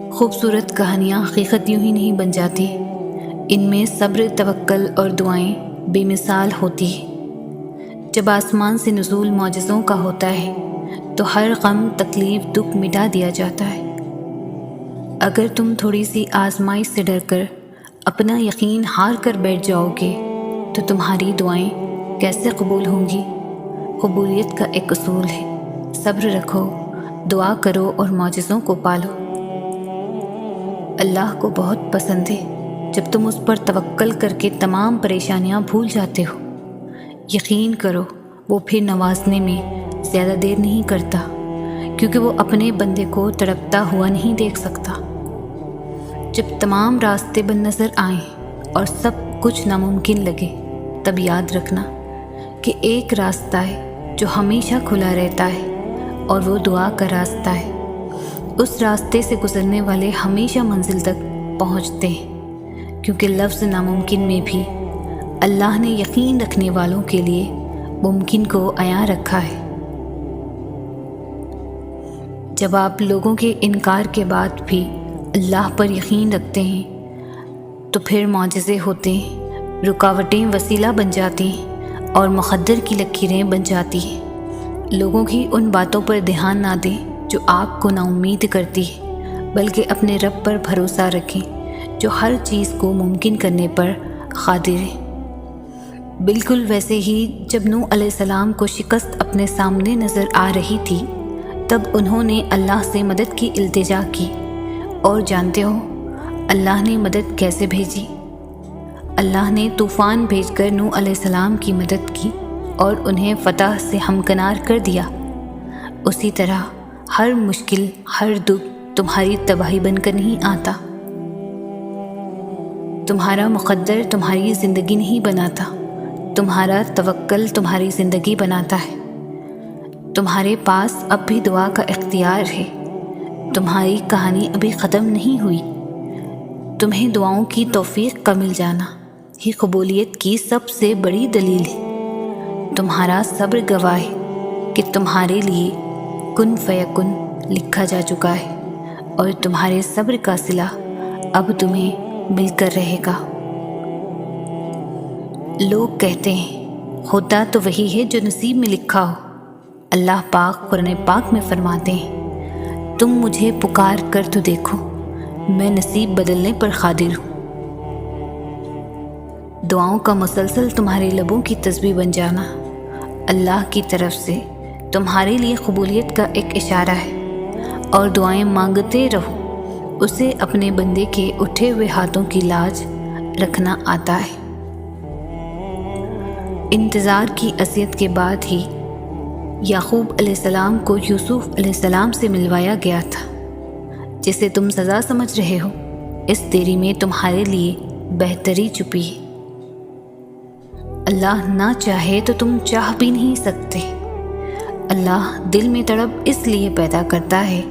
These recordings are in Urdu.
خوبصورت کہانیاں حقیقت یوں ہی نہیں بن جاتی، ان میں صبر، توکل اور دعائیں بے مثال ہوتی ہیں۔ جب آسمان سے نزول معجزوں کا ہوتا ہے تو ہر غم، تکلیف، دکھ مٹا دیا جاتا ہے۔ اگر تم تھوڑی سی آزمائش سے ڈر کر اپنا یقین ہار کر بیٹھ جاؤ گے تو تمہاری دعائیں کیسے قبول ہوں گی؟ قبولیت کا ایک اصول ہے، صبر رکھو، دعا کرو اور معجزوں کو پالو۔ اللہ کو بہت پسند ہے جب تم اس پر توکل کر کے تمام پریشانیاں بھول جاتے ہو۔ یقین کرو، وہ پھر نوازنے میں زیادہ دیر نہیں کرتا، کیونکہ وہ اپنے بندے کو تڑپتا ہوا نہیں دیکھ سکتا۔ جب تمام راستے بند نظر آئیں اور سب کچھ ناممکن لگے، تب یاد رکھنا کہ ایک راستہ ہے جو ہمیشہ کھلا رہتا ہے، اور وہ دعا کا راستہ ہے۔ اس راستے سے گزرنے والے ہمیشہ منزل تک پہنچتے ہیں، کیونکہ لفظ ناممکن میں بھی اللہ نے یقین رکھنے والوں کے لیے ممکن کو عیاں رکھا ہے۔ جب آپ لوگوں کے انکار کے بعد بھی اللہ پر یقین رکھتے ہیں تو پھر معجزے ہوتے ہیں، رکاوٹیں وسیلہ بن جاتی ہیں اور مقدر کی لکیریں بن جاتی ہیں۔ لوگوں کی ان باتوں پر دھیان نہ دیں جو آپ کو نا امید کرتی ہے، بلکہ اپنے رب پر بھروسہ رکھیں جو ہر چیز کو ممکن کرنے پر قادر ہے۔ بالکل ویسے ہی جب نوح علیہ السلام کو شکست اپنے سامنے نظر آ رہی تھی، تب انہوں نے اللہ سے مدد کی التجا کی، اور جانتے ہو اللہ نے مدد کیسے بھیجی؟ اللہ نے طوفان بھیج کر نوح علیہ السلام کی مدد کی اور انہیں فتح سے ہمکنار کر دیا۔ اسی طرح ہر مشکل، ہر دکھ تمہاری تباہی بن کر نہیں آتا۔ تمہارا مقدر تمہاری زندگی نہیں بناتا، تمہارا توکل تمہاری زندگی بناتا ہے۔ تمہارے پاس اب بھی دعا کا اختیار ہے، تمہاری کہانی ابھی ختم نہیں ہوئی۔ تمہیں دعاؤں کی توفیق کا مل جانا ہی قبولیت کی سب سے بڑی دلیل ہے۔ تمہارا صبر گواہ ہے کہ تمہارے لیے کن فیکن لکھا جا چکا ہے، اور تمہارے صبر کا صلہ اب تمہیں مل کر رہے گا۔ لوگ کہتے ہیں ہوتا تو وہی ہے جو نصیب میں لکھا ہو۔ اللہ پاک قرآن پاک میں فرماتے ہیں، تم مجھے پکار کر تو دیکھو، میں نصیب بدلنے پر قادر ہوں۔ دعاؤں کا مسلسل تمہارے لبوں کی تسبیح بن جانا اللہ کی طرف سے تمہارے لیے قبولیت کا ایک اشارہ ہے، اور دعائیں مانگتے رہو، اسے اپنے بندے کے اٹھے ہوئے ہاتھوں کی لاج رکھنا آتا ہے۔ انتظار کی اذیت کے بعد ہی یعقوب علیہ السلام کو یوسف علیہ السلام سے ملوایا گیا تھا۔ جسے تم سزا سمجھ رہے ہو، اس دیری میں تمہارے لیے بہتری چھپی ہے۔ اللہ نہ چاہے تو تم چاہ بھی نہیں سکتے۔ اللہ دل میں تڑپ اس لیے پیدا کرتا ہے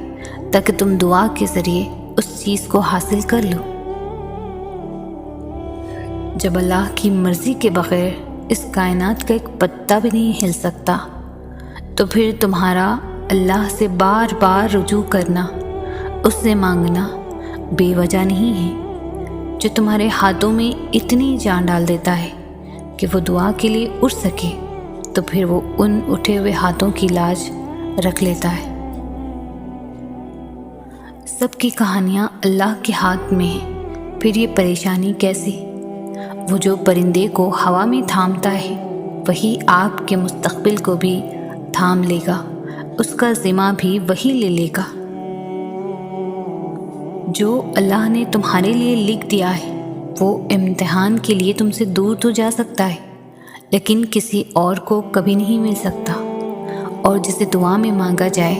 تاکہ تم دعا کے ذریعے اس چیز کو حاصل کر لو۔ جب اللہ کی مرضی کے بغیر اس کائنات کا ایک پتا بھی نہیں ہل سکتا، تو پھر تمہارا اللہ سے بار بار رجوع کرنا، اس سے مانگنا بے وجہ نہیں ہے۔ جو تمہارے ہاتھوں میں اتنی جان ڈال دیتا ہے کہ وہ دعا کے لیے اٹھ سکے، تو پھر وہ ان اٹھے ہوئے ہاتھوں کی لاج رکھ لیتا ہے۔ سب کی کہانیاں اللہ کے ہاتھ میں ہیں، پھر یہ پریشانی کیسی؟ وہ جو پرندے کو ہوا میں تھامتا ہے، وہی آپ کے مستقبل کو بھی تھام لے گا، اس کا ذمہ بھی وہی لے لے گا۔ جو اللہ نے تمہارے لیے لکھ دیا ہے وہ امتحان کے لیے تم سے دور تو جا سکتا ہے، لیکن کسی اور کو کبھی نہیں مل سکتا، اور جسے دعا میں مانگا جائے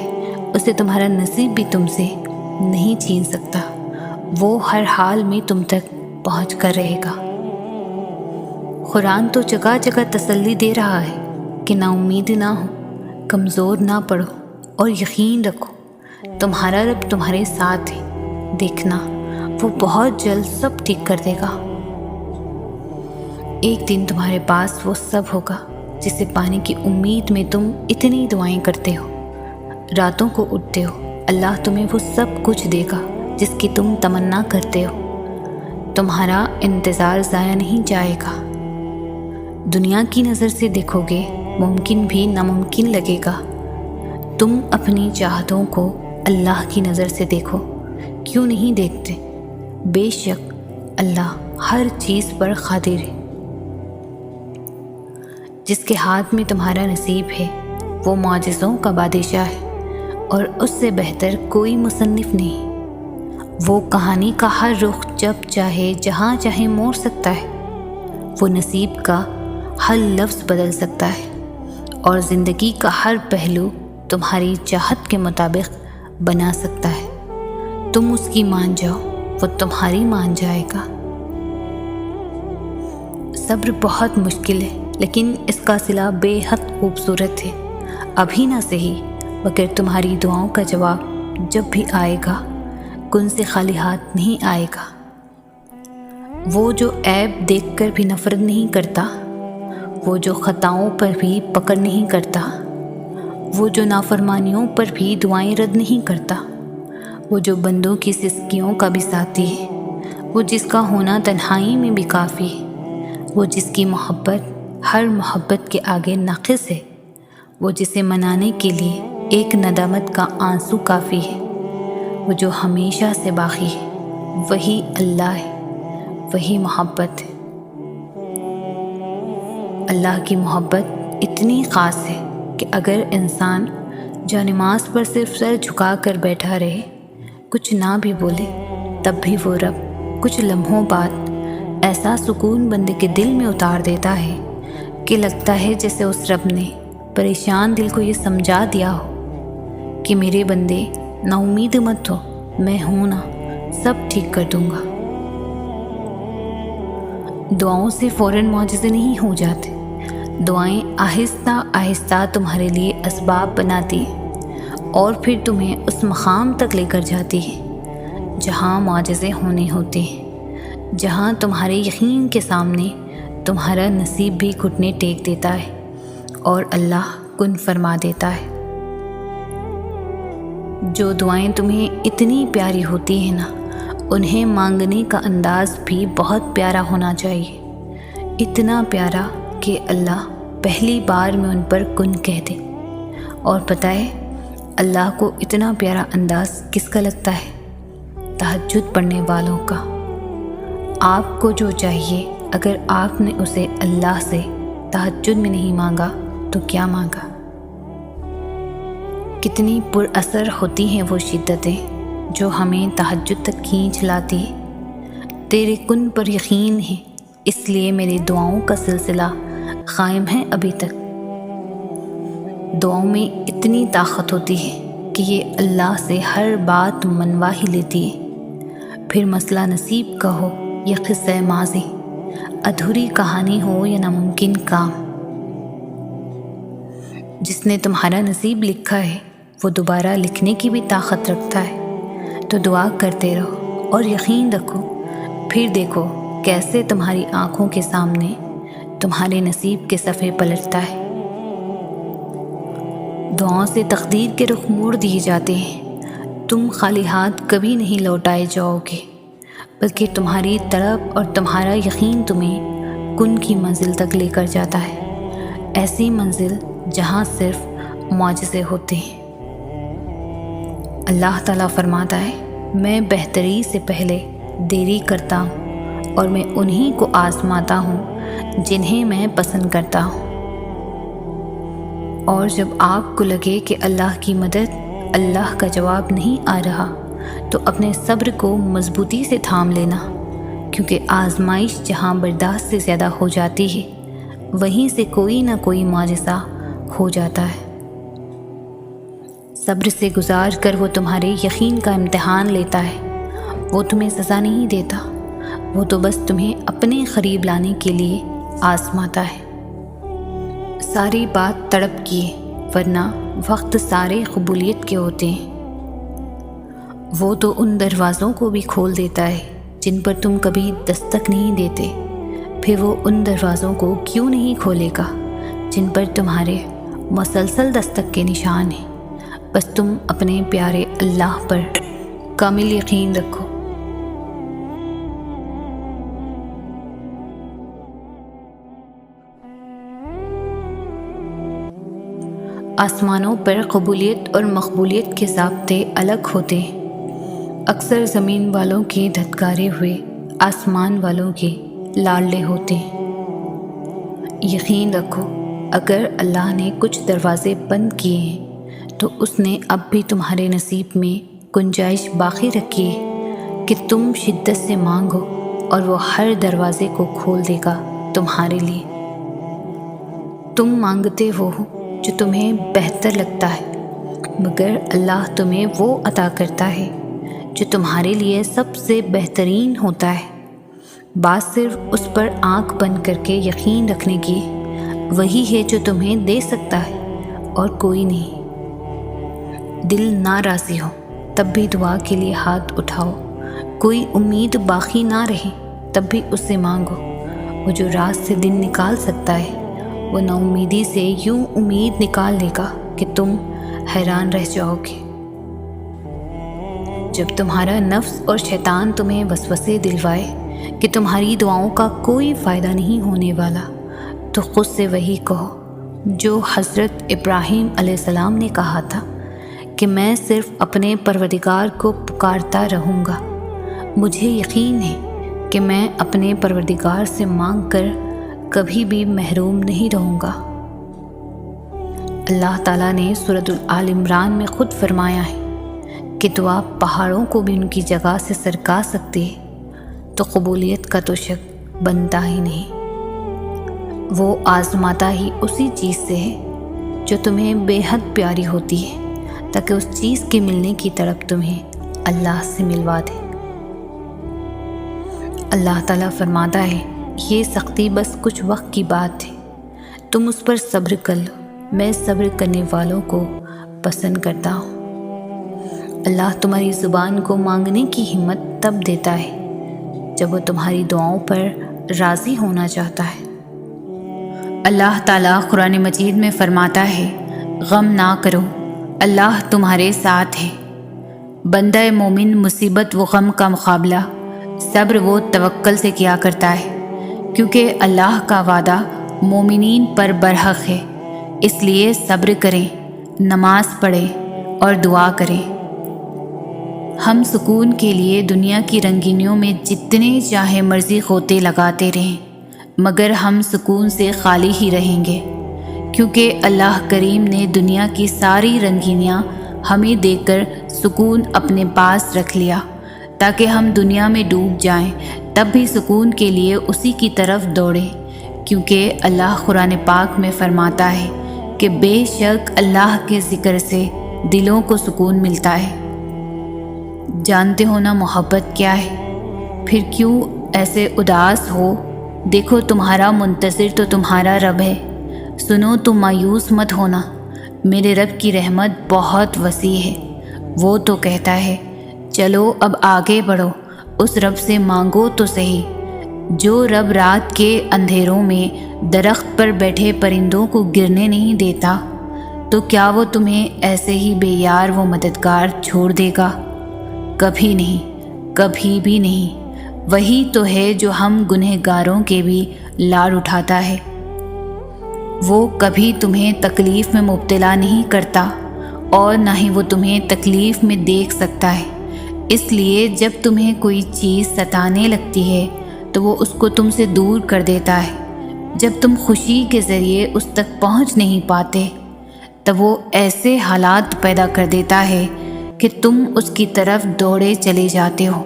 اسے تمہارا نصیب بھی تم سے نہیں چھین سکتا۔ وہ ہر حال میں تم تک پہنچ کر رہے گا۔ قرآن تو جگہ جگہ تسلی دے رہا ہے کہ نا امید نہ ہو، کمزور نہ پڑو، اور یقین رکھو تمہارا رب تمہارے ساتھ ہے، دیکھنا وہ بہت جلد سب ٹھیک کر دے گا۔ ایک دن تمہارے پاس وہ سب ہوگا جسے پانے کی امید میں تم اتنی دعائیں کرتے ہو، راتوں کو اٹھتے ہو۔ اللہ تمہیں وہ سب کچھ دے گا جس کی تم تمنا کرتے ہو۔ تمہارا انتظار ضائع نہیں جائے گا۔ دنیا کی نظر سے دیکھو گے ممکن بھی ناممکن لگے گا۔ تم اپنی چاہتوں کو اللہ کی نظر سے دیکھو، کیوں نہیں دیکھتے؟ بے شک اللہ ہر چیز پر قادر ہے۔ جس کے ہاتھ میں تمہارا نصیب ہے وہ معجزوں کا بادشاہ ہے، اور اس سے بہتر کوئی مصنف نہیں۔ وہ کہانی کا ہر رخ جب چاہے جہاں چاہے موڑ سکتا ہے۔ وہ نصیب کا ہر لفظ بدل سکتا ہے، اور زندگی کا ہر پہلو تمہاری چاہت کے مطابق بنا سکتا ہے۔ تم اس کی مان جاؤ، وہ تمہاری مان جائے گا۔ صبر بہت مشکل ہے، لیکن اس کا صلہ بے حد خوبصورت ہے۔ ابھی نہ سہی، مگر تمہاری دعاؤں کا جواب جب بھی آئے گا کن سے خالی ہاتھ نہیں آئے گا۔ وہ جو عیب دیکھ کر بھی نفرت نہیں کرتا، وہ جو خطاؤں پر بھی پکڑ نہیں کرتا، وہ جو نافرمانیوں پر بھی دعائیں رد نہیں کرتا، وہ جو بندوں کی سسکیوں کا بھی ساتھی ہے، وہ جس کا ہونا تنہائی میں بھی کافی ہے، وہ جس کی محبت ہر محبت کے آگے ناقص ہے، وہ جسے منانے کے لیے ایک ندامت کا آنسو کافی ہے، وہ جو ہمیشہ سے باقی ہے، وہی اللہ ہے، وہی محبت ہے۔ اللہ کی محبت اتنی خاص ہے کہ اگر انسان جانماز پر صرف سر جھکا کر بیٹھا رہے، کچھ نہ بھی بولے، تب بھی وہ رب کچھ لمحوں بعد ایسا سکون بندے کے دل میں اتار دیتا ہے کہ لگتا ہے جیسے اس رب نے پریشان دل کو یہ سمجھا دیا ہو کہ میرے بندے نا امید مت ہو، میں ہوں نا، سب ٹھیک کر دوں گا۔ دعاؤں سے فوراً معجزے نہیں ہو جاتے۔ دعائیں آہستہ آہستہ تمہارے لیے اسباب بناتی ہیں، اور پھر تمہیں اس مقام تک لے کر جاتی ہے جہاں معجزے ہونے ہوتے ہیں، جہاں تمہارے یقین کے سامنے تمہارا نصیب بھی گھٹنے ٹیک دیتا ہے اور اللہ کن فرما دیتا ہے۔ جو دعائیں تمہیں اتنی پیاری ہوتی ہیں نا، انہیں مانگنے کا انداز بھی بہت پیارا ہونا چاہیے، اتنا پیارا کہ اللہ پہلی بار میں ان پر کن کہہ دے۔ اور پتہ ہے اللہ کو اتنا پیارا انداز کس کا لگتا ہے؟ تہجد پڑھنے والوں کا۔ آپ کو جو چاہیے، اگر آپ نے اسے اللہ سے تہجد میں نہیں مانگا تو کیا مانگا؟ کتنی پر اثر ہوتی ہیں وہ شدتیں جو ہمیں تہجد تک کھینچ لاتی ہے۔ تیرے کن پر یقین ہے، اس لیے میری دعاؤں کا سلسلہ قائم ہے ابھی تک۔ دعاؤں میں اتنی طاقت ہوتی ہے کہ یہ اللہ سے ہر بات منوا ہی لیتی ہے، پھر مسئلہ نصیب کا ہو یا قصہ ماضی، ادھوری کہانی ہو یا ناممکن کام۔ جس نے تمہارا نصیب لکھا ہے وہ دوبارہ لکھنے کی بھی طاقت رکھتا ہے، تو دعا کرتے رہو اور یقین رکھو، پھر دیکھو کیسے تمہاری آنکھوں کے سامنے تمہارے نصیب کے صفحے پلٹتا ہے۔ دعاؤں سے تقدیر کے رخ موڑ دیے جاتے ہیں۔ تم خالی ہاتھ کبھی نہیں لوٹائے جاؤ گے، بلکہ تمہاری طلب اور تمہارا یقین تمہیں کن کی منزل تک لے کر جاتا ہے، ایسی منزل جہاں صرف معجزے ہوتے ہیں۔ اللہ تعالیٰ فرماتا ہے، میں بہتری سے پہلے دیری کرتا ہوں، اور میں انہی کو آزماتا ہوں جنہیں میں پسند کرتا ہوں۔ اور جب آپ کو لگے کہ اللہ کی مدد، اللہ کا جواب نہیں آ رہا، تو اپنے صبر کو مضبوطی سے تھام لینا، کیونکہ آزمائش جہاں برداشت سے زیادہ ہو جاتی ہے، وہیں سے کوئی نہ کوئی معجزہ ہو جاتا ہے۔ صبر سے گزار کر وہ تمہارے یقین کا امتحان لیتا ہے۔ وہ تمہیں سزا نہیں دیتا، وہ تو بس تمہیں اپنے قریب لانے کے لیے آزماتا ہے۔ ساری بات تڑپ کی ہے، ورنہ وقت سارے قبولیت کے ہوتے ہیں۔ وہ تو ان دروازوں کو بھی کھول دیتا ہے جن پر تم کبھی دستک نہیں دیتے، پھر وہ ان دروازوں کو کیوں نہیں کھولے گا جن پر تمہارے مسلسل دستک کے نشان ہیں۔ بس تم اپنے پیارے اللہ پر کامل یقین رکھو۔ آسمانوں پر قبولیت اور مقبولیت کے ضابطے الگ ہوتے ہیں۔ اکثر زمین والوں کے دھتکارے ہوئے آسمان والوں کے لاڈلے ہوتے ہیں۔ یقین رکھو، اگر اللہ نے کچھ دروازے بند کیے ہیں تو اس نے اب بھی تمہارے نصیب میں گنجائش باقی رکھی ہے کہ تم شدت سے مانگو اور وہ ہر دروازے کو کھول دے گا تمہارے لیے۔ تم مانگتے ہو جو تمہیں بہتر لگتا ہے، مگر اللہ تمہیں وہ عطا کرتا ہے جو تمہارے لیے سب سے بہترین ہوتا ہے۔ بات صرف اس پر آنکھ بند کر کے یقین رکھنے کی، وہی ہے جو تمہیں دے سکتا ہے اور کوئی نہیں۔ دل نہ راضی ہو تب بھی دعا کے لیے ہاتھ اٹھاؤ، کوئی امید باقی نہ رہے تب بھی اس سے مانگو۔ وہ جو رات سے دن نکال سکتا ہے وہ نا امیدی سے یوں امید نکال لے گا کہ تم حیران رہ جاؤ گے۔ جب تمہارا نفس اور شیطان تمہیں وسوسے دلوائے کہ تمہاری دعاؤں کا کوئی فائدہ نہیں ہونے والا، تو خود سے وہی کہو جو حضرت ابراہیم علیہ السلام نے کہا تھا کہ میں صرف اپنے پروردگار کو پکارتا رہوں گا۔ مجھے یقین ہے کہ میں اپنے پروردگار سے مانگ کر کبھی بھی محروم نہیں رہوں گا۔ اللہ تعالیٰ نے سورۃ آل عمران میں خود فرمایا ہے کہ دعا پہاڑوں کو بھی ان کی جگہ سے سرکا سکتی ہے، تو قبولیت کا تو شک بنتا ہی نہیں۔ وہ آزماتا ہی اسی چیز سے ہے جو تمہیں بے حد پیاری ہوتی ہے، تاکہ اس چیز کے ملنے کی طرف تمہیں اللہ سے ملوا دے۔ اللہ تعالیٰ فرماتا ہے، یہ سختی بس کچھ وقت کی بات ہے، تم اس پر صبر کر لو، میں صبر کرنے والوں کو پسند کرتا ہوں۔ اللہ تمہاری زبان کو مانگنے کی ہمت تب دیتا ہے جب وہ تمہاری دعاؤں پر راضی ہونا چاہتا ہے۔ اللہ تعالیٰ قرآن مجید میں فرماتا ہے، غم نہ کرو، اللہ تمہارے ساتھ ہے۔ بندہ مومن مصیبت و غم کا مقابلہ صبر و توکل سے کیا کرتا ہے، کیونکہ اللہ کا وعدہ مومنین پر برحق ہے۔ اس لیے صبر کریں، نماز پڑھیں اور دعا کریں۔ ہم سکون کے لیے دنیا کی رنگینیوں میں جتنے چاہے مرضی غوطے لگاتے رہیں، مگر ہم سکون سے خالی ہی رہیں گے، کیونکہ اللہ کریم نے دنیا کی ساری رنگینیاں ہمیں دے کر سکون اپنے پاس رکھ لیا، تاکہ ہم دنیا میں ڈوب جائیں تب بھی سکون کے لیے اسی کی طرف دوڑیں، کیونکہ اللہ قرآن پاک میں فرماتا ہے کہ بے شک اللہ کے ذکر سے دلوں کو سکون ملتا ہے۔ جانتے ہو نا محبت کیا ہے، پھر کیوں ایسے اداس ہو؟ دیکھو تمہارا منتظر تو تمہارا رب ہے، سنو تم مایوس مت ہونا، میرے رب کی رحمت بہت وسیع ہے۔ وہ تو کہتا ہے چلو اب آگے بڑھو، اس رب سے مانگو تو صحیح، جو رب رات کے اندھیروں میں درخت پر بیٹھے پرندوں کو گرنے نہیں دیتا، تو کیا وہ تمہیں ایسے ہی بے یار و مددگار چھوڑ دے گا؟ کبھی نہیں، کبھی بھی نہیں۔ وہی تو ہے جو ہم گنہگاروں کے بھی لاڈ اٹھاتا ہے۔ وہ کبھی تمہیں تکلیف میں مبتلا نہیں کرتا اور نہ ہی وہ تمہیں تکلیف میں دیکھ سکتا ہے۔ اس لیے جب تمہیں کوئی چیز ستانے لگتی ہے تو وہ اس کو تم سے دور کر دیتا ہے۔ جب تم خوشی کے ذریعے اس تک پہنچ نہیں پاتے تب وہ ایسے حالات پیدا کر دیتا ہے کہ تم اس کی طرف دوڑے چلے جاتے ہو۔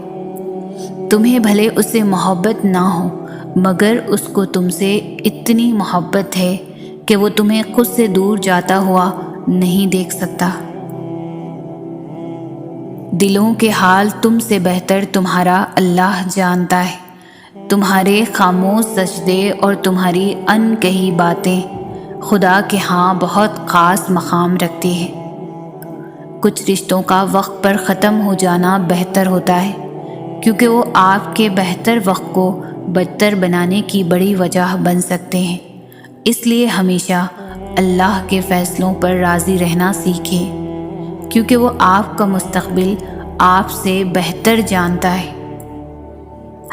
تمہیں بھلے اس سے محبت نہ ہو، مگر اس کو تم سے اتنی محبت ہے کہ وہ تمہیں خود سے دور جاتا ہوا نہیں دیکھ سکتا۔ دلوں کے حال تم سے بہتر تمہارا اللہ جانتا ہے۔ تمہارے خاموش سجدے اور تمہاری ان کہی باتیں خدا کے ہاں بہت خاص مقام رکھتی ہیں۔ کچھ رشتوں کا وقت پر ختم ہو جانا بہتر ہوتا ہے، کیونکہ وہ آپ کے بہتر وقت کو بدتر بنانے کی بڑی وجہ بن سکتے ہیں۔ اس لیے ہمیشہ اللہ کے فیصلوں پر راضی رہنا سیکھیں، کیونکہ وہ آپ کا مستقبل آپ سے بہتر جانتا ہے۔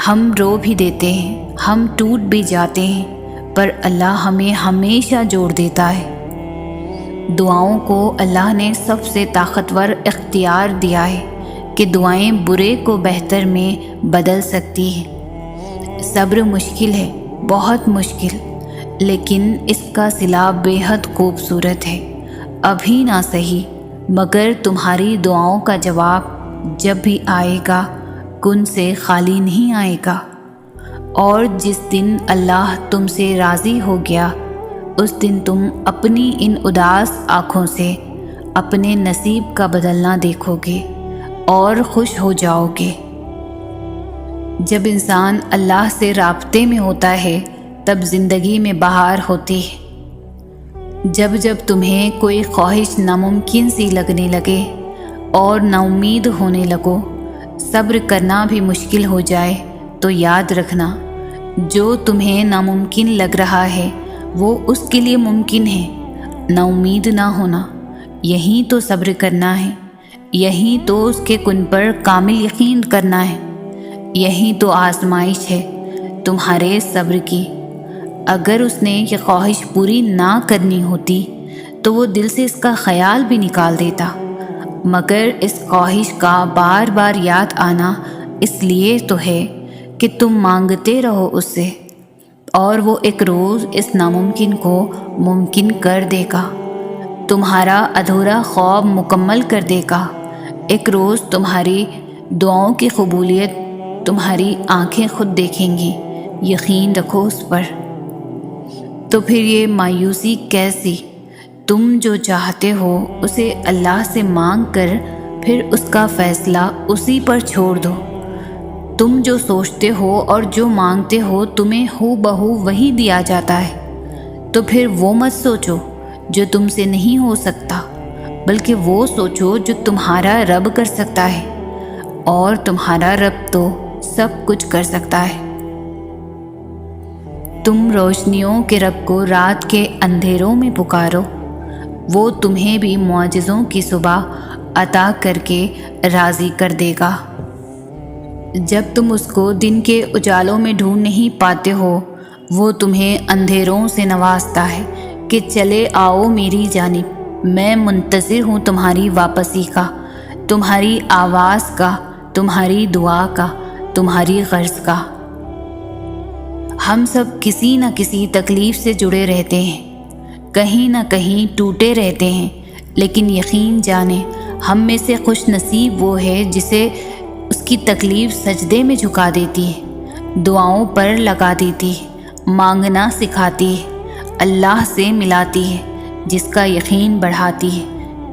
ہم رو بھی دیتے ہیں، ہم ٹوٹ بھی جاتے ہیں، پر اللہ ہمیں ہمیشہ جوڑ دیتا ہے۔ دعاؤں کو اللہ نے سب سے طاقتور اختیار دیا ہے کہ دعائیں برے کو بہتر میں بدل سکتی ہیں۔ صبر مشکل ہے، بہت مشکل، لیکن اس کا صلہ بے حد خوبصورت ہے۔ ابھی نہ صحیح، مگر تمہاری دعاؤں کا جواب جب بھی آئے گا کن سے خالی نہیں آئے گا، اور جس دن اللہ تم سے راضی ہو گیا اس دن تم اپنی ان اداس آنکھوں سے اپنے نصیب کا بدلنا دیکھو گے اور خوش ہو جاؤ گے۔ جب انسان اللہ سے رابطے میں ہوتا ہے تب زندگی میں بہار ہوتی ہے۔ جب تمہیں کوئی خواہش ناممکن سی لگنے لگے اور نا امید ہونے لگو، صبر کرنا بھی مشکل ہو جائے، تو یاد رکھنا جو تمہیں ناممکن لگ رہا ہے وہ اس کے لیے ممکن ہے۔ نا امید نہ ہونا، یہی تو صبر کرنا ہے، یہی تو اس کے کن پر کامل یقین کرنا ہے، یہی تو آزمائش ہے تمہارے صبر کی۔ اگر اس نے یہ خواہش پوری نہ کرنی ہوتی تو وہ دل سے اس کا خیال بھی نکال دیتا، مگر اس خواہش کا بار بار یاد آنا اس لیے تو ہے کہ تم مانگتے رہو اس سے، اور وہ ایک روز اس ناممکن کو ممکن کر دے گا، تمہارا ادھورا خواب مکمل کر دے گا۔ ایک روز تمہاری دعاؤں کی قبولیت تمہاری آنکھیں خود دیکھیں گی، یقین رکھو اس پر۔ تو پھر یہ مایوسی کیسی؟ تم جو چاہتے ہو اسے اللہ سے مانگ کر پھر اس کا فیصلہ اسی پر چھوڑ دو۔ تم جو سوچتے ہو اور جو مانگتے ہو تمہیں ہو بہو وہی دیا جاتا ہے، تو پھر وہ مت سوچو جو تم سے نہیں ہو سکتا، بلکہ وہ سوچو جو تمہارا رب کر سکتا ہے، اور تمہارا رب تو سب کچھ کر سکتا ہے۔ تم روشنیوں کے رب کو رات کے اندھیروں میں پکارو، وہ تمہیں بھی معجزوں کی صبح عطا کر کے راضی کر دے گا۔ جب تم اس کو دن کے اجالوں میں ڈھونڈ نہیں پاتے ہو، وہ تمہیں اندھیروں سے نوازتا ہے کہ چلے آؤ میری جانب، میں منتظر ہوں تمہاری واپسی کا، تمہاری آواز کا، تمہاری دعا کا، تمہاری غرض کا۔ ہم سب کسی نہ کسی تکلیف سے جڑے رہتے ہیں، کہیں نہ کہیں ٹوٹے رہتے ہیں، لیکن یقین جانیں ہم میں سے خوش نصیب وہ ہے جسے اس کی تکلیف سجدے میں جھکا دیتی ہے، دعاؤں پر لگا دیتی ہے، مانگنا سکھاتی ہے، اللہ سے ملاتی ہے، جس کا یقین بڑھاتی ہے،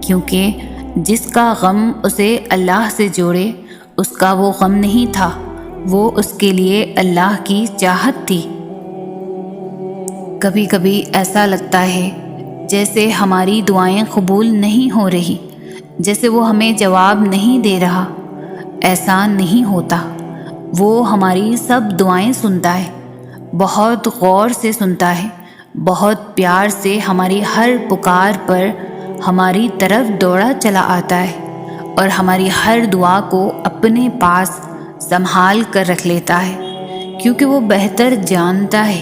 کیونکہ جس کا غم اسے اللہ سے جوڑے اس کا وہ غم نہیں تھا، وہ اس کے لیے اللہ کی چاہت تھی۔ کبھی کبھی ایسا لگتا ہے جیسے ہماری دعائیں قبول نہیں ہو رہی، جیسے وہ ہمیں جواب نہیں دے رہا۔ ایسا نہیں ہوتا، وہ ہماری سب دعائیں سنتا ہے، بہت غور سے سنتا ہے، بہت پیار سے ہماری ہر پکار پر ہماری طرف دوڑا چلا آتا ہے، اور ہماری ہر دعا کو اپنے پاس سنبھال کر رکھ لیتا ہے، کیونکہ وہ بہتر جانتا ہے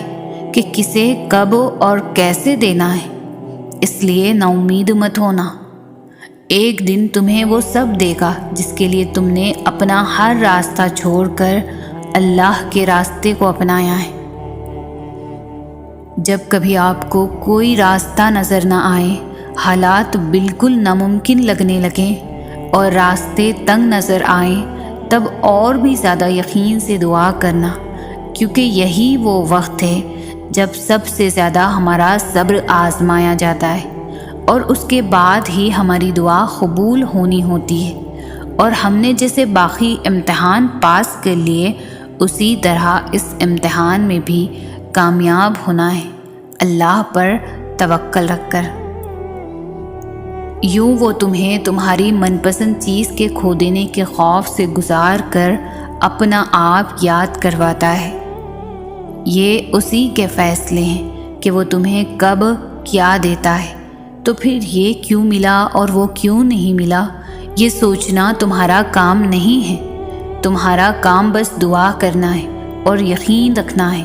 کہ کسے کب اور کیسے دینا ہے۔ اس لیے نا امید مت ہونا، ایک دن تمہیں وہ سب دے گا جس کے لیے تم نے اپنا ہر راستہ چھوڑ کر اللہ کے راستے کو اپنایا ہے۔ جب کبھی آپ کو کوئی راستہ نظر نہ آئے، حالات بالکل ناممکن لگنے لگیں اور راستے تنگ نظر آئیں، تب اور بھی زیادہ یقین سے دعا کرنا، کیونکہ یہی وہ وقت ہے جب سب سے زیادہ ہمارا صبر آزمایا جاتا ہے، اور اس کے بعد ہی ہماری دعا قبول ہونی ہوتی ہے، اور ہم نے جیسے باقی امتحان پاس کر لیے اسی طرح اس امتحان میں بھی کامیاب ہونا ہے، اللہ پر توکل رکھ کر۔ یوں وہ تمہیں تمہاری من پسند چیز کے کھو دینے کے خوف سے گزار کر اپنا آپ یاد کرواتا ہے، یہ اسی کے فیصلے ہیں کہ وہ تمہیں کب کیا دیتا ہے، تو پھر یہ کیوں ملا اور وہ کیوں نہیں ملا، یہ سوچنا تمہارا کام نہیں ہے۔ تمہارا کام بس دعا کرنا ہے اور یقین رکھنا ہے،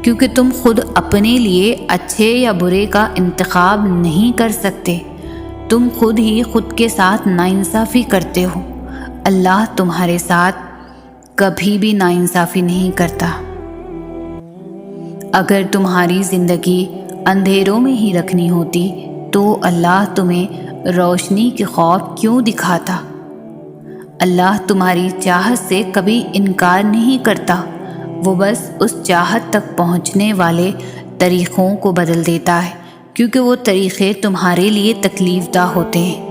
کیونکہ تم خود اپنے لیے اچھے یا برے کا انتخاب نہیں کر سکتے۔ تم خود ہی خود کے ساتھ ناانصافی کرتے ہو۔ اللہ تمہارے ساتھ کبھی بھی ناانصافی نہیں کرتا۔ اگر تمہاری زندگی اندھیروں میں ہی رکھنی ہوتی تو اللہ تمہیں روشنی کے خواب کیوں دکھاتا؟ اللہ تمہاری چاہت سے کبھی انکار نہیں کرتا، وہ بس اس چاہت تک پہنچنے والے طریقوں کو بدل دیتا ہے، کیونکہ وہ طریقے تمہارے لیے تکلیف دہ ہوتے ہیں۔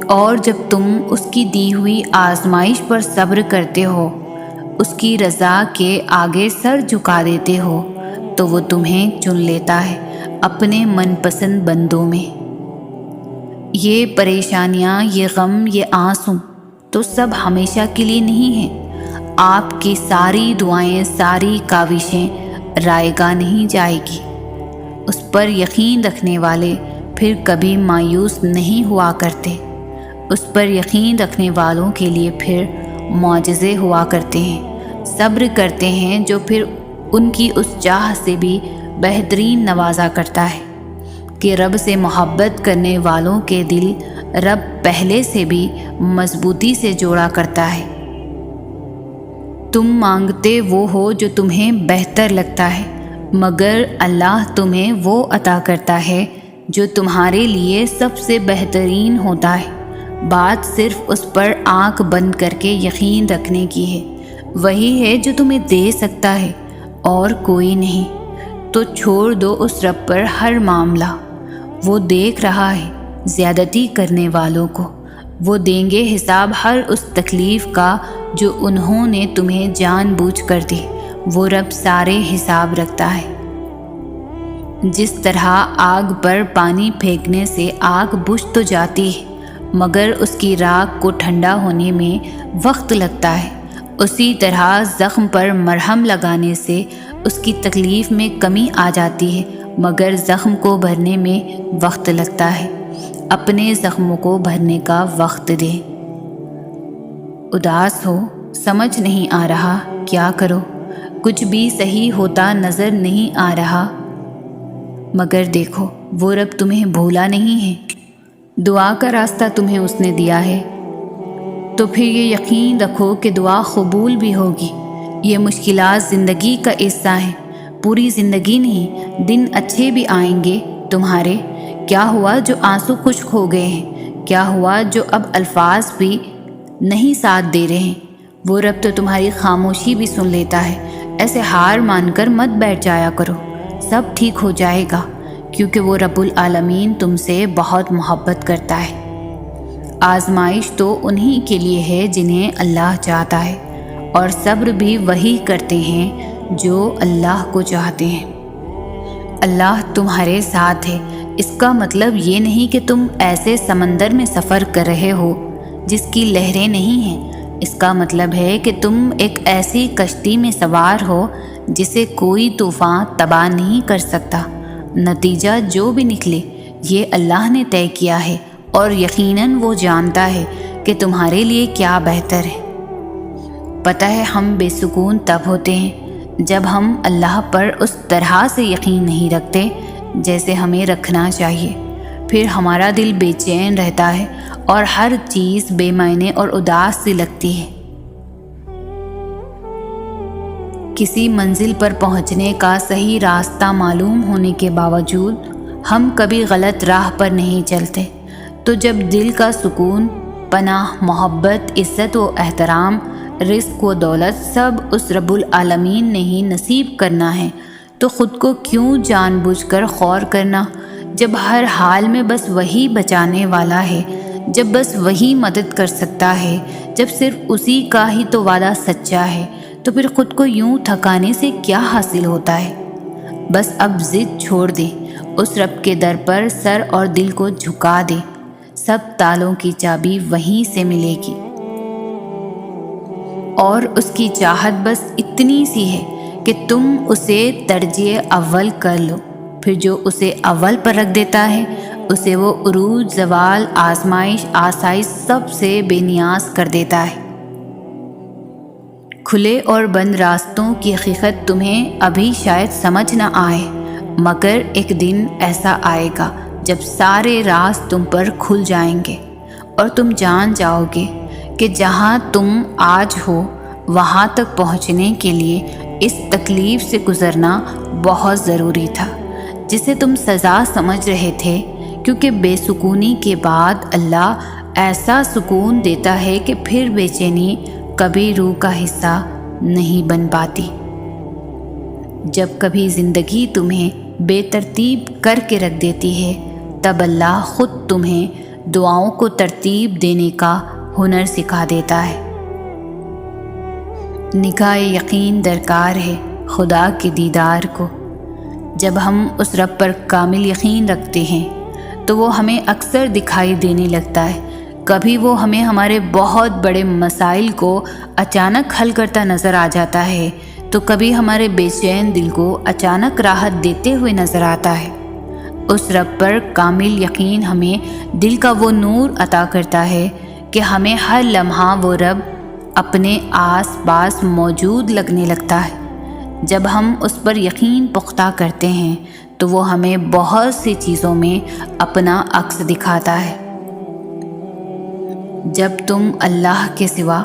اور جب تم اس کی دی ہوئی آزمائش پر صبر کرتے ہو، اس کی رضا کے آگے سر جھکا دیتے ہو، تو وہ تمہیں چن لیتا ہے اپنے من پسند بندوں میں۔ یہ پریشانیاں، یہ غم، یہ آنسو تو سب ہمیشہ کے لیے نہیں ہیں۔ آپ کی ساری دعائیں، ساری کاوشیں رائے گاہ نہیں جائے گی۔ اس پر یقین رکھنے والے پھر کبھی مایوس نہیں ہوا کرتے۔ اس پر یقین رکھنے والوں کے لیے پھر معجزے ہوا کرتے ہیں۔ صبر کرتے ہیں جو پھر ان کی اس چاہ سے بھی بہترین نوازا کرتا ہے کہ رب سے محبت کرنے والوں کے دل رب پہلے سے بھی مضبوطی سے جوڑا کرتا ہے۔ تم مانگتے وہ ہو جو تمہیں بہتر لگتا ہے، مگر اللہ تمہیں وہ عطا کرتا ہے جو تمہارے لیے سب سے بہترین ہوتا ہے۔ بات صرف اس پر آنکھ بند کر کے یقین رکھنے کی ہے۔ وہی ہے جو تمہیں دے سکتا ہے اور کوئی نہیں۔ تو چھوڑ دو اس رب پر ہر معاملہ۔ وہ دیکھ رہا ہے زیادتی کرنے والوں کو۔ وہ دیں گے حساب ہر اس تکلیف کا جو انہوں نے تمہیں جان بوجھ کر دی۔ وہ رب سارے حساب رکھتا ہے۔ جس طرح آگ پر پانی پھینکنے سے آگ بجھ تو جاتی ہے، مگر اس کی راکھ کو ٹھنڈا ہونے میں وقت لگتا ہے، اسی طرح زخم پر مرہم لگانے سے اس کی تکلیف میں کمی آ جاتی ہے، مگر زخم کو بھرنے میں وقت لگتا ہے۔ اپنے زخموں کو بھرنے کا وقت دے۔ اداس ہو، سمجھ نہیں آ رہا کیا کرو، کچھ بھی صحیح ہوتا نظر نہیں آ رہا، مگر دیکھو وہ رب تمہیں بھولا نہیں ہے۔ دعا کا راستہ تمہیں اس نے دیا ہے، تو پھر یہ یقین رکھو کہ دعا قبول بھی ہوگی۔ یہ مشکلات زندگی کا حصہ ہیں، پوری زندگی نہیں۔ دن اچھے بھی آئیں گے تمہارے۔ کیا ہوا جو آنسو خشک ہو گئے ہیں؟ کیا ہوا جو اب الفاظ بھی نہیں ساتھ دے رہے ہیں؟ وہ رب تو تمہاری خاموشی بھی سن لیتا ہے۔ ایسے ہار مان کر مت بیٹھ جایا کرو، سب ٹھیک ہو جائے گا، کیونکہ وہ رب العالمین تم سے بہت محبت کرتا ہے۔ آزمائش تو انہی کے لیے ہے جنہیں اللہ چاہتا ہے، اور صبر بھی وہی کرتے ہیں جو اللہ کو چاہتے ہیں۔ اللہ تمہارے ساتھ ہے، اس کا مطلب یہ نہیں کہ تم ایسے سمندر میں سفر کر رہے ہو جس کی لہریں نہیں ہیں۔ اس کا مطلب ہے کہ تم ایک ایسی کشتی میں سوار ہو جسے کوئی طوفان تباہ نہیں کر سکتا۔ نتیجہ جو بھی نکلے یہ اللہ نے طے کیا ہے، اور یقیناً وہ جانتا ہے کہ تمہارے لیے کیا بہتر ہے۔ پتہ ہے ہم بے سکون تب ہوتے ہیں جب ہم اللہ پر اس طرح سے یقین نہیں رکھتے جیسے ہمیں رکھنا چاہیے۔ پھر ہمارا دل بے چین رہتا ہے اور ہر چیز بے معنی اور اداس سی لگتی ہے۔ کسی منزل پر پہنچنے کا صحیح راستہ معلوم ہونے کے باوجود ہم کبھی غلط راہ پر نہیں چلتے، تو جب دل کا سکون، پناہ، محبت، عزت و احترام، رزق و دولت سب اس رب العالمین نے ہی نصیب کرنا ہے، تو خود کو کیوں جان بوجھ کر خور کرنا، جب ہر حال میں بس وہی بچانے والا ہے، جب بس وہی مدد کر سکتا ہے، جب صرف اسی کا ہی تو وعدہ سچا ہے، تو پھر خود کو یوں تھکانے سے کیا حاصل ہوتا ہے؟ بس اب ضد چھوڑ دے، اس رب کے در پر سر اور دل کو جھکا دے، سب تالوں کی چابی وہیں سے ملے گی۔ اور اس کی چاہت بس اتنی سی ہے کہ تم اسے ترجیح اول کر لو، پھر جو اسے اول پر رکھ دیتا ہے اسے وہ عروج، زوال، آزمائش، آسائش سب سے بے نیاز کر دیتا ہے۔ کھلے اور بند راستوں کی حقیقت تمہیں ابھی شاید سمجھ نہ آئے، مگر ایک دن ایسا آئے گا جب سارے راز تم پر کھل جائیں گے اور تم جان جاؤ گے کہ جہاں تم آج ہو وہاں تک پہنچنے کے لیے اس تکلیف سے گزرنا بہت ضروری تھا، جسے تم سزا سمجھ رہے تھے، کیونکہ بے سکونی کے بعد اللہ ایسا سکون دیتا ہے کہ پھر بے چینی کبھی روح کا حصہ نہیں بن پاتی۔ جب کبھی زندگی تمہیں بے ترتیب کر کے رکھ دیتی ہے تب اللہ خود تمہیں دعاؤں کو ترتیب دینے کا ہنر سکھا دیتا ہے۔ نگاہ یقین درکار ہے خدا کے دیدار کو۔ جب ہم اس رب پر کامل یقین رکھتے ہیں تو وہ ہمیں اکثر دکھائی دینے لگتا ہے۔ کبھی وہ ہمیں ہمارے بہت بڑے مسائل کو اچانک حل کرتا نظر آ جاتا ہے، تو کبھی ہمارے بے چین دل کو اچانک راحت دیتے ہوئے نظر آتا ہے۔ اس رب پر کامل یقین ہمیں دل کا وہ نور عطا کرتا ہے کہ ہمیں ہر لمحہ وہ رب اپنے آس پاس موجود لگنے لگتا ہے۔ جب ہم اس پر یقین پختہ کرتے ہیں تو وہ ہمیں بہت سی چیزوں میں اپنا عکس دکھاتا ہے۔ جب تم اللہ کے سوا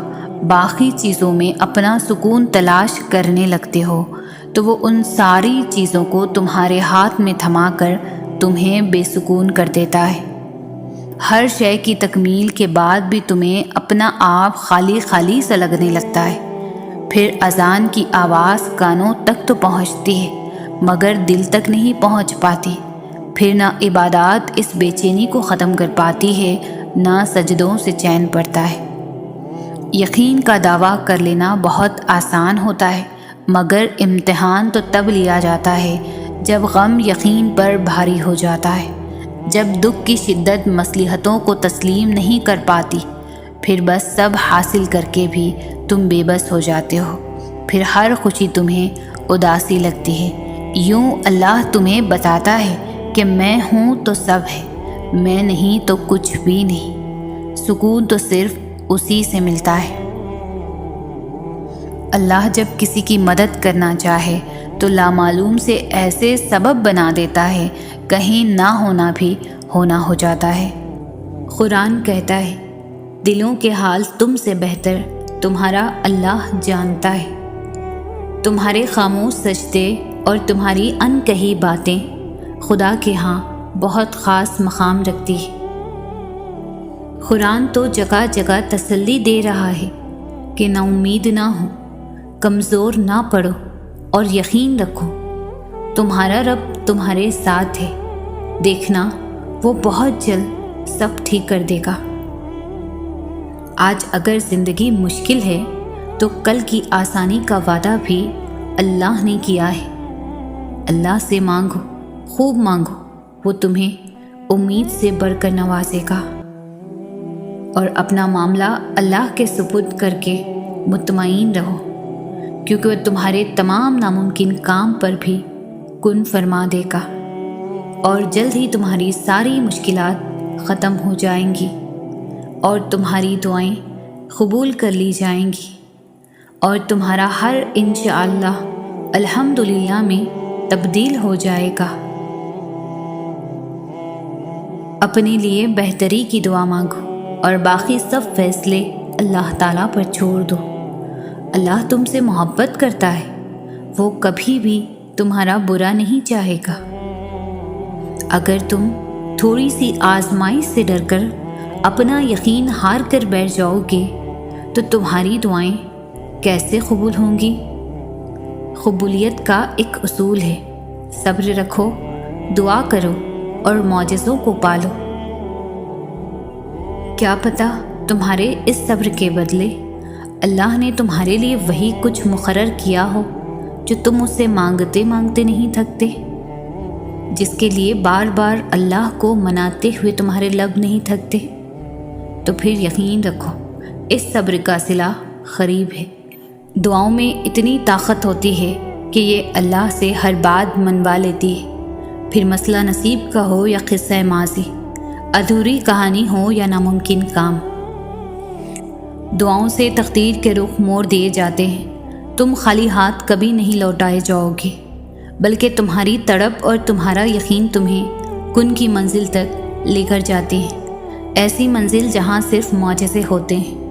باقی چیزوں میں اپنا سکون تلاش کرنے لگتے ہو تو وہ ان ساری چیزوں کو تمہارے ہاتھ میں تھما کر تمہیں بے سکون کر دیتا ہے۔ ہر شے کی تکمیل کے بعد بھی تمہیں اپنا آپ خالی خالی سا لگنے لگتا ہے۔ پھر اذان کی آواز کانوں تک تو پہنچتی ہے مگر دل تک نہیں پہنچ پاتی۔ پھر نہ عبادات اس بے چینی کو ختم کر پاتی ہے، نہ سجدوں سے چین پڑتا ہے۔ یقین کا دعویٰ کر لینا بہت آسان ہوتا ہے، مگر امتحان تو تب لیا جاتا ہے جب غم یقین پر بھاری ہو جاتا ہے، جب دکھ کی شدت مصلحتوں کو تسلیم نہیں کر پاتی۔ پھر بس سب حاصل کر کے بھی تم بے بس ہو جاتے ہو، پھر ہر خوشی تمہیں اداسی لگتی ہے۔ یوں اللہ تمہیں بتاتا ہے کہ میں ہوں تو سب ہے، میں نہیں تو کچھ بھی نہیں۔ سکون تو صرف اسی سے ملتا ہے۔ اللہ جب کسی کی مدد کرنا چاہے تو لامعلوم سے ایسے سبب بنا دیتا ہے، کہیں نہ ہونا بھی ہونا ہو جاتا ہے۔ قرآن کہتا ہے، دلوں کے حال تم سے بہتر تمہارا اللہ جانتا ہے۔ تمہارے خاموش سجدے اور تمہاری انکہی باتیں خدا کے ہاں بہت خاص مقام رکھتی ہے۔ قرآن تو جگہ جگہ تسلی دے رہا ہے کہ نا امید نہ ہو، کمزور نہ پڑو اور یقین رکھو، تمہارا رب تمہارے ساتھ ہے، دیکھنا وہ بہت جلد سب ٹھیک کر دے گا۔ آج اگر زندگی مشکل ہے تو کل کی آسانی کا وعدہ بھی اللہ نے کیا ہے۔ اللہ سے مانگو، خوب مانگو، وہ تمہیں امید سے بڑھ کر نوازے گا، اور اپنا معاملہ اللہ کے سپرد کر کے مطمئن رہو، کیونکہ وہ تمہارے تمام ناممکن کام پر بھی کن فرما دے گا، اور جلد ہی تمہاری ساری مشکلات ختم ہو جائیں گی اور تمہاری دعائیں قبول کر لی جائیں گی، اور تمہارا ہر انشاءاللہ الحمدللہ میں تبدیل ہو جائے گا۔ اپنے لیے بہتری کی دعا مانگو اور باقی سب فیصلے اللہ تعالیٰ پر چھوڑ دو۔ اللہ تم سے محبت کرتا ہے، وہ کبھی بھی تمہارا برا نہیں چاہے گا۔ اگر تم تھوڑی سی آزمائش سے ڈر کر اپنا یقین ہار کر بیٹھ جاؤ گے تو تمہاری دعائیں کیسے قبول ہوں گی؟ قبولیت کا ایک اصول ہے، صبر رکھو، دعا کرو اور معجزوں کو پالو۔ کیا پتہ تمہارے اس صبر کے بدلے اللہ نے تمہارے لیے وہی کچھ مقرر کیا ہو جو تم اس سے مانگتے مانگتے نہیں تھکتے، جس کے لیے بار بار اللہ کو مناتے ہوئے تمہارے لب نہیں تھکتے۔ تو پھر یقین رکھو اس صبر کا صلہ قریب ہے۔ دعاؤں میں اتنی طاقت ہوتی ہے کہ یہ اللہ سے ہر بات منوا لیتی ہے، پھر مسئلہ نصیب کا ہو یا قصہ ماضی، ادھوری کہانی ہو یا ناممکن کام۔ دعاؤں سے تقدیر کے رخ موڑ دیے جاتے ہیں۔ تم خالی ہاتھ کبھی نہیں لوٹائے جاؤ گے، بلکہ تمہاری تڑپ اور تمہارا یقین تمہیں کن کی منزل تک لے کر جاتے ہیں، ایسی منزل جہاں صرف معجزے ہوتے ہیں۔